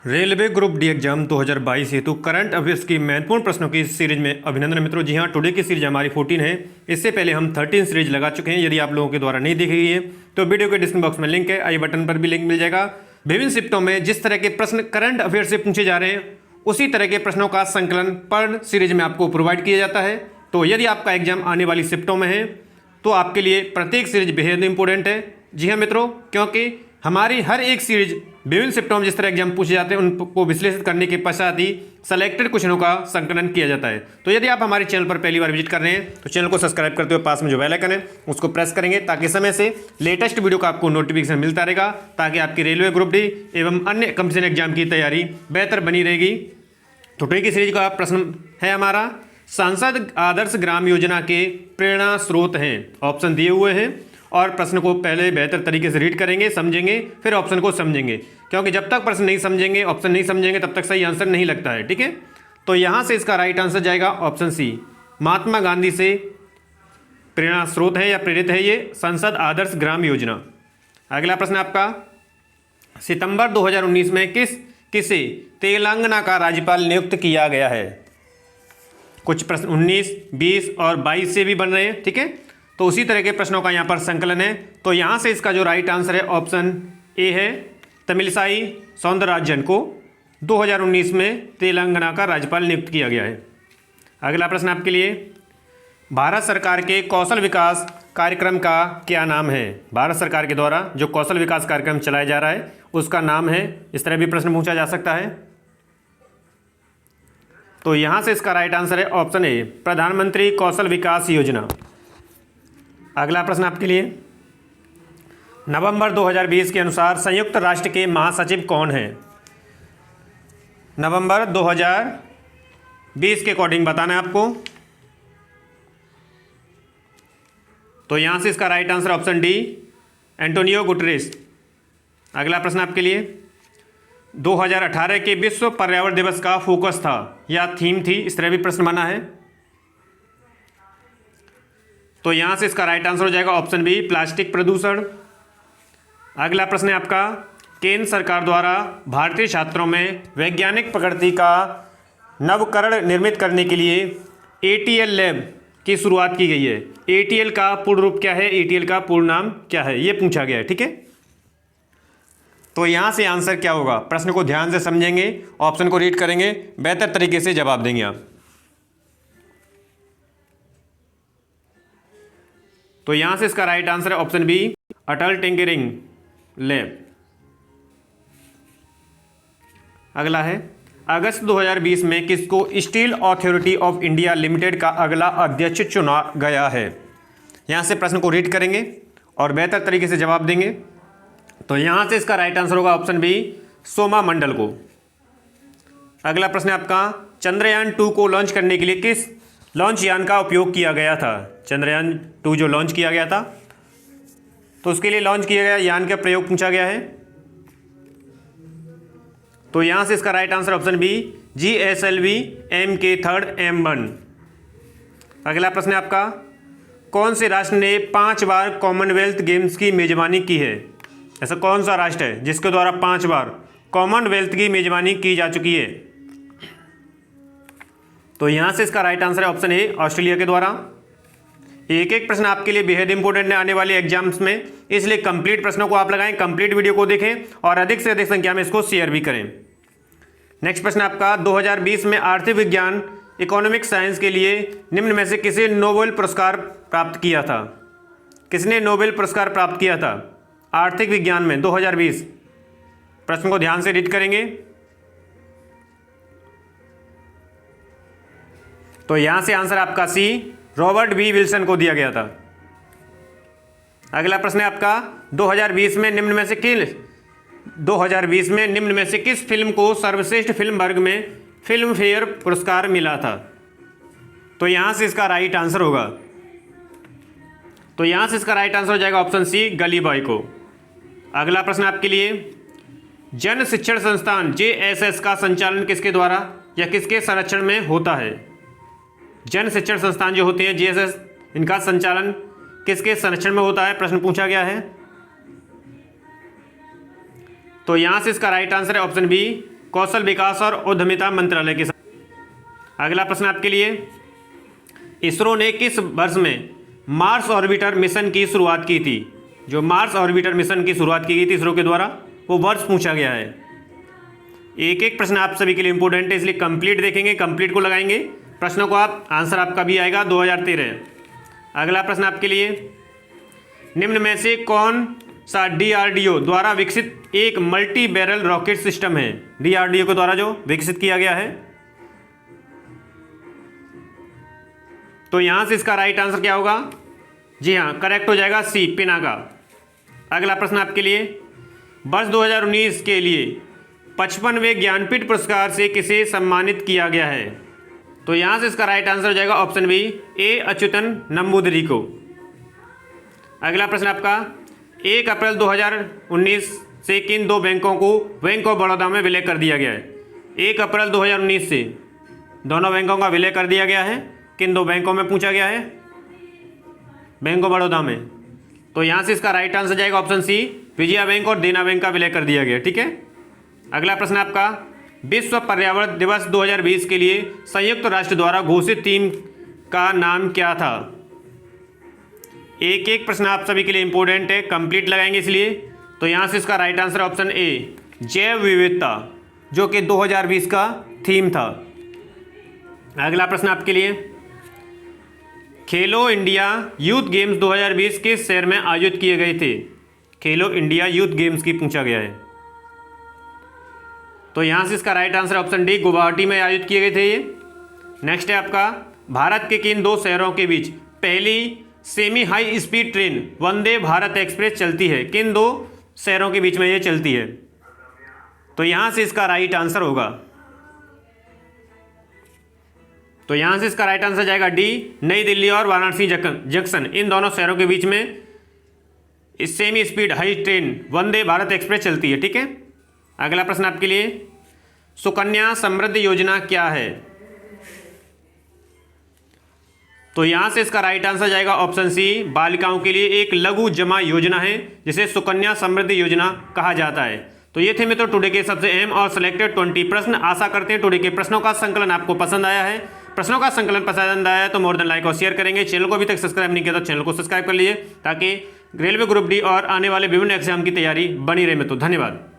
Railway group D exam 2022 हेतु current affairs की महत्वपूर्ण प्रश्नों की सीरीज में अभिनंदन मित्रों। जी हाँ, टुडे की सीरीज हमारी 14 है। इससे पहले हम 13 सीरीज लगा चुके हैं। यदि आप लोगों के द्वारा नहीं देखी गई है तो वीडियो के डिस्क्रिप्शन बॉक्स में लिंक है, आई बटन पर भी लिंक मिल जाएगा। विभिन्न शिफ्टों में जिस तरह के प्रश्न करंट अफेयर से पूछे जा रहे हैं उसी तरह के प्रश्नों का संकलन पर सीरीज में आपको प्रोवाइड किया जाता है। तो यदि आपका एग्जाम आने वाली शिफ्टों में है तो आपके लिए प्रत्येक सीरीज बेहद इंपॉर्टेंट है। जी हाँ मित्रों, क्योंकि हमारी हर एक सीरीज विभिन्न शिफ्टों में जिस तरह एग्जाम पूछे जाते हैं उनको विश्लेषित करने के पश्चात ही सेलेक्टेड क्वेश्चनों का संकलन किया जाता है। तो यदि आप हमारे चैनल पर पहली बार विजिट कर रहे हैं तो चैनल को सब्सक्राइब करते हुए पास में जो बेल आइकन है उसको प्रेस करेंगे ताकि समय से लेटेस्ट वीडियो का आपको नोटिफिकेशन मिलता रहेगा, ताकि आपकी रेलवे ग्रुप डी एवं अन्य कंपटीशन एग्जाम की तैयारी बेहतर बनी रहेगी। तो टुडे की सीरीज का प्रश्न है हमारा, सांसद आदर्श ग्राम योजना के प्रेरणा स्रोत हैं। ऑप्शन दिए हुए हैं और प्रश्न को पहले बेहतर तरीके से रीड करेंगे, समझेंगे, फिर ऑप्शन को समझेंगे, क्योंकि जब तक प्रश्न नहीं समझेंगे, ऑप्शन नहीं समझेंगे, तब तक सही आंसर नहीं लगता है। ठीक है, तो यहाँ से इसका राइट आंसर जाएगा ऑप्शन सी, महात्मा गांधी से प्रेरणा स्रोत है या प्रेरित है ये संसद आदर्श ग्राम योजना। अगला प्रश्न आपका, सितंबर 2019 में किसे तेलंगाना का राज्यपाल नियुक्त किया गया है। कुछ प्रश्न 19, 20 और 22 से भी बन रहे हैं। ठीक है, तो उसी तरह के प्रश्नों का यहाँ पर संकलन है। तो यहाँ से इसका जो राइट आंसर है ऑप्शन ए है, तमिलसाई सौंदरराजन को 2019 में तेलंगाना का राज्यपाल नियुक्त किया गया है। अगला प्रश्न आपके लिए, भारत सरकार के कौशल विकास कार्यक्रम का क्या नाम है। भारत सरकार के द्वारा जो कौशल विकास कार्यक्रम चलाया जा रहा है उसका नाम है, इस तरह भी प्रश्न पूछा जा सकता है। तो यहाँ से इसका राइट आंसर है ऑप्शन ए, प्रधानमंत्री कौशल विकास योजना। अगला प्रश्न आपके लिए, नवंबर 2020 के अनुसार संयुक्त राष्ट्र के महासचिव कौन हैं। नवंबर 2020 के अकॉर्डिंग बताना है आपको। तो यहाँ से इसका right answer option D, Antonio Guterres. अगला प्रश्न आपके लिए, 2018 के विश्व पर्यावरण दिवस का फोकस था या थीम थी, इस तरह भी प्रश्न बना है। तो यहाँ से इसका राइट आंसर हो जाएगा ऑप्शन बी, प्लास्टिक प्रदूषण। अगला प्रश्न है आपका, केंद्र सरकार द्वारा भारतीय छात्रों में वैज्ञानिक प्रकृति का नवकरण निर्मित करने के लिए एटीएल लैब की शुरुआत की गई है। एटीएल का पूर्ण रूप क्या है, एटीएल का पूर्ण नाम क्या है, ये पूछा गया है। ठीक है, तो यहाँ से आंसर क्या होगा, प्रश्न को ध्यान से समझेंगे, ऑप्शन को रीड करेंगे, बेहतर तरीके से जवाब देंगे आप। तो यहाँ से इसका राइट आंसर है ऑप्शन बी, अटल टिंकरिंग लैब। अगला है, अगस्त 2020 में किसको steel authority of India limited का अगला अध्यक्ष चुना गया है। यहाँ से प्रश्न को रीड करेंगे और बेहतर तरीके से जवाब देंगे। तो यहाँ से इसका राइट आंसर होगा ऑप्शन बी, सोमा मंडल को। अगला प्रश्न है आपका, चंद्रयान 2 को लॉन्च करने के लिए किस लॉन्च यान का उपयोग किया गया था। चंद्रयान 2 जो लॉन्च किया गया था तो उसके लिए लॉन्च किया गया यान का प्रयोग पूछा गया है। तो यहाँ से इसका right answer option B, GSLV MK3M1। अगला प्रश्न है आपका, कौन से राष्ट्र ने 5 बार कॉमनवेल्थ गेम्स की मेजबानी की है। ऐसा कौन सा राष्ट्र है जिसके द्वारा 5 बार कॉमनवेल्थ की मेजबानी की जा चुकी है। तो यहाँ से इसका राइट आंसर है ऑप्शन ए, ऑस्ट्रेलिया के द्वारा। एक एक प्रश्न आपके लिए बेहद इंपॉर्टेंट है आने वाले एग्जाम्स में, इसलिए कंप्लीट प्रश्नों को आप लगाएं, कंप्लीट वीडियो को देखें और अधिक से अधिक संख्या में इसको शेयर भी करें। नेक्स्ट प्रश्न आपका, 2020 में आर्थिक विज्ञान इकोनॉमिक साइंस के लिए निम्न में से किसे नोबेल पुरस्कार प्राप्त किया था। किसने नोबेल पुरस्कार प्राप्त किया था आर्थिक विज्ञान में 2020। प्रश्न को ध्यान से रीड करेंगे। तो यहां से आंसर आपका सी, रॉबर्ट बी विल्सन को दिया गया था। अगला प्रश्न है आपका, 2020 में निम्न में से किस फिल्म को सर्वश्रेष्ठ फिल्म वर्ग में फिल्म फेयर पुरस्कार मिला था। तो यहां से इसका राइट आंसर होगा, तो यहां से इसका राइट आंसर हो जाएगा ऑप्शन सी, गली बॉय को। अगला प्रश्न आपके लिए, जन शिक्षण संस्थान JSS का संचालन किसके द्वारा या किसके संरक्षण में होता है। जन शिक्षण संस्थान जो होते हैं JSS, इनका संचालन किसके संरक्षण में होता है, प्रश्न पूछा गया है। तो यहाँ से इसका राइट आंसर है ऑप्शन बी, कौशल विकास और उद्यमिता मंत्रालय के साथ। अगला प्रश्न आपके लिए, इसरो ने किस वर्ष में मार्स ऑर्बिटर मिशन की शुरुआत की थी? जो मार्स ऑर्बिटर मिशन की शुरुआत की गई थी इसरो के द्वारा, वो वर्ष पूछा गया है। एक एक प्रश्न आप सभी के लिए इंपॉर्टेंट है, इसलिए कंप्लीट देखेंगे, कंप्लीट को लगाएंगे, प्रश्नों को आप आंसर आपका भी आएगा 2013। अगला प्रश्न आपके लिए, निम्न में से कौन सा डीआरडीओ द्वारा विकसित एक मल्टी बैरल रॉकेट सिस्टम है? डीआरडीओ के द्वारा जो विकसित किया गया है। तो यहां से इसका राइट आंसर क्या होगा? जी हाँ, करेक्ट हो जाएगा सी, पिनाका। अगला प्रश्न आपके लिए, वर्ष 2019 के लिए 55वें ज्ञानपीठ पुरस्कार से किसे सम्मानित किया गया है? तो यहां से इसका राइट आंसर हो जाएगा ऑप्शन बी, ए अच्युतन नंबूदरी को। अगला प्रश्न आपका, 1 अप्रैल 2019 से किन दो बैंकों को बैंक ऑफ बड़ौदा में विलय कर दिया गया है? 1 अप्रैल 2019 से दोनों बैंकों का विलय कर दिया गया है। किन दो बैंकों में पूछा गया है? बैंक ऑफ बड़ौदा में। तो यहाँ से इसका राइट आंसर जाएगा ऑप्शन सी, विजया बैंक और देना बैंक का विलय कर दिया गया। ठीक है। अगला प्रश्न आपका, विश्व पर्यावरण दिवस 2020 के लिए संयुक्त राष्ट्र द्वारा घोषित थीम का नाम क्या था? एक एक प्रश्न आप सभी के लिए इंपॉर्टेंट है, कंप्लीट लगाएंगे इसलिए। तो यहाँ से इसका राइट आंसर ऑप्शन ए, जैव विविधता, जो कि 2020 का थीम था। अगला प्रश्न आपके लिए, खेलो इंडिया यूथ गेम्स 2020 किस शहर में आयोजित किए गए थे? खेलो इंडिया यूथ गेम्स की पूछा गया है। तो यहाँ से इसका right answer option D, Guwahati में आयोजित किए गए थे ये। नेक्स्ट है आपका, भारत के किन दो शहरों के बीच पहली semi high speed train Vande Bharat express चलती है? किन दो शहरों के बीच में ये चलती है? तो यहाँ से इसका राइट आंसर होगा, तो यहाँ से इसका राइट आंसर जाएगा डी, नई दिल्ली और वाराणसी जंक्शन, इन दोनों शहरों के बीच में इस semi speed high train Vande Bharat express चलती है। ठीक है। अगला प्रश्न आपके लिए, सुकन्या समृद्धि योजना क्या है? तो यहाँ से इसका राइट आंसर जाएगा ऑप्शन सी, बालिकाओं के लिए एक लघु जमा योजना है जिसे सुकन्या समृद्धि योजना कहा जाता है। तो ये थे मित्रों टुडे के सबसे अहम और सिलेक्टेड 20 प्रश्न। आशा करते हैं टुडे के प्रश्नों का संकलन आपको पसंद आया है। प्रश्नों का संकलन पसंद आया है तो मोर देन लाइक और शेयर करेंगे। चैनल को अभी तक सब्सक्राइब नहीं किया तो चैनल को सब्सक्राइब कर लीजिए, ताकि रेलवे ग्रुप डी और आने वाले विभिन्न एग्जाम की तैयारी बनी रहे मित्रों। धन्यवाद।